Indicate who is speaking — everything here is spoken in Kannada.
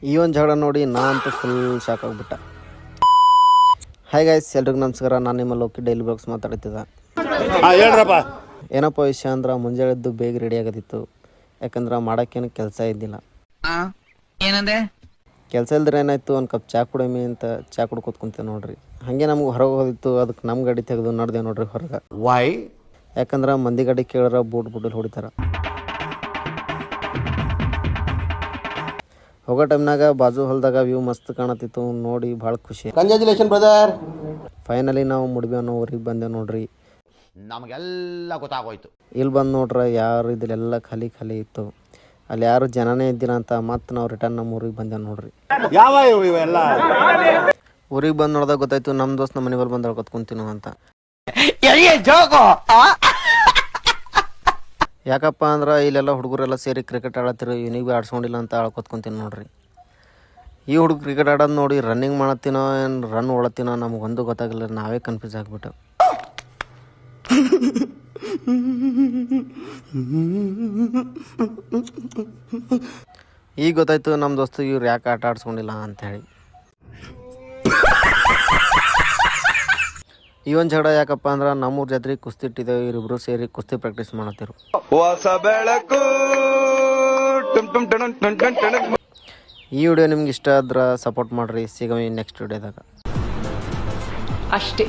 Speaker 1: ಈ ಒಂದು ಜಗಳ ನೋಡಿ ನಾ ಅಂತೂ ಫುಲ್ ಶಾಕ್ ಆಗಿಬಿಟ್ಟ. ಹಾಯ್ ಗೈಸ್, ಎಲ್ರಿಗೂ ನಮಸ್ಕಾರ. ನಾನು ನಿಮ್ಮ ಲೋಕಿ ಡೈಲಿ ಬ್ಲಾಗ್ಸ್ ಮಾತಾಡ್ತಿದ್ದೆ.
Speaker 2: ಹೇಳ್ರಪ್ಪ.
Speaker 1: ಏನಪ್ಪ ವಿಷಯ ಅಂದ್ರೆ ಮುಂಜಾನೆದ್ದು ಬೇಗ ರೆಡಿ ಆಗೋದಿತ್ತು. ಯಾಕಂದ್ರೆ ಮಾಡೋಕ್ಕೇನು ಕೆಲಸ ಇದ್ದಿಲ್ಲ.
Speaker 3: ಏನಂದೆ?
Speaker 1: ಕೆಲಸ ಇಲ್ದ್ರೆ ಏನಾಯ್ತು, ಒಂದು ಕಪ್ ಚಾ ಕುಡಿಮಿ ಅಂತ ಚಾ ಕುಡ್ಕೊತ್ಕೊಂತೀವಿ ನೋಡ್ರಿ. ಹಾಗೆ ನಮ್ಗೆ ಹೊರಗೆ ಹೋದಿತ್ತು. ಅದಕ್ಕೆ ನಮ್ಮ ಗಾಡಿ ತೆಗೆದು ನಡೆದೇವು ನೋಡ್ರಿ ಹೊರಗೆ.
Speaker 2: ವೈ?
Speaker 1: ಯಾಕಂದ್ರೆ ಮಂದಿ ಗಾಡಿ ಕೇಳಿದ್ರೆ ಬೂಟಲ್ಲಿ ಹೊಡಿತಾರೆ. ಹೋಗೋ ಟೈಮ್ನಾಗ ಬಾಜು ಹೊಲದಾಗ ವ್ಯೂ ಮಸ್ತ್ ಕಾಣತ್ತಿತ್ತು. ನೋಡಿ ಭಾಳ ಖುಷಿ.
Speaker 2: Congratulation brother.
Speaker 1: ಫೈನಲಿ ನಾವು ಮುಡ್ಬಿ ಅನ್ನೋ ಊರಿಗೆ ಬಂದೇವು ನೋಡ್ರಿ.
Speaker 2: ನಮಗೆಲ್ಲ ಗೊತ್ತಾಗೋಯ್ತು.
Speaker 1: ಇಲ್ಲಿ ಬಂದು ನೋಡ್ರೆ ಯಾರು ಇದಿಲ್ಲೆಲ್ಲ ಖಾಲಿ ಇತ್ತು. ಅಲ್ಲಿ ಯಾರು ಜನನೇ ಇದ್ದಿಲ್ಲ ಅಂತ ಮತ್ತೆ ನಾವು ರಿಟರ್ನ್ ನಮ್ಮ ಊರಿಗೆ ಬಂದೇವು ನೋಡ್ರಿ.
Speaker 2: ಯಾವ ಇವೆಲ್ಲ
Speaker 1: ಊರಿಗೆ ಬಂದು ನೋಡ್ದಾಗ ಗೊತ್ತಾಯ್ತು ನಮ್ಮ ದೋಸ್ತ್ ನಮ್ಮ ಮನೆ ಬಲ್ಲಿ ಬಂದು ಹೇಳ್ಕೊತ್ಕೊಂತೀನೋ ಅಂತ. ಯಾಕಪ್ಪ ಅಂದ್ರೆ ಇಲ್ಲೆಲ್ಲ ಹುಡುಗರೆಲ್ಲ ಸೇರಿ ಕ್ರಿಕೆಟ್ ಆಡತ್ತಿರು, ಇವನಿಗೆ ಭೀ ಆಡ್ಸ್ಕೊಂಡಿಲ್ಲ ಅಂತ ಆಳ್ಕೊತ್ಕೊಂತೀನಿ ನೋಡ್ರಿ. ಈ ಹುಡುಗ ಕ್ರಿಕೆಟ್ ಆಡೋದು ನೋಡಿ ರನ್ನಿಂಗ್ ಮಾಡತ್ತೀನೋ ಏನು ರನ್ ಓಡತ್ತೀನೋ ನಮ್ಗೆ ಒಂದು ಗೊತ್ತಾಗಲ್ಲ. ನಾವೇ ಕನ್ಫ್ಯೂಸ್ ಆಗಿಬಿಟ್ಟು. ಈಗ ಗೊತ್ತಾಯ್ತು ನಮ್ಮ ದೋಸ್ತು ಇವ್ರು ಯಾಕೆ ಆಟ ಆಡ್ಸ್ಕೊಂಡಿಲ್ಲ ಅಂಥೇಳಿ. ಈ ಒಂದು ಜಗಳ ಯಾಕಪ್ಪ ಅಂದ್ರೆ ನಮ್ಮೂರ ಜಾತ್ರೆಗೆ ಕುಸ್ತಿ ಇಟ್ಟಿದ್ದೇವೆ. ಇವರಿಬ್ರು ಸೇರಿ ಕುಸ್ತಿ ಪ್ರಾಕ್ಟೀಸ್ ಮಾಡತ್ತಿರು. ಈ ವಿಡಿಯೋ ನಿಮ್ಗೆ ಇಷ್ಟ ಆದ್ರೆ ಸಪೋರ್ಟ್ ಮಾಡಿರಿ. ಸಿಗಮಿ ನೆಕ್ಸ್ಟ್ ವಿಡಿಯೋದಾಗ
Speaker 3: ಅಷ್ಟೇ.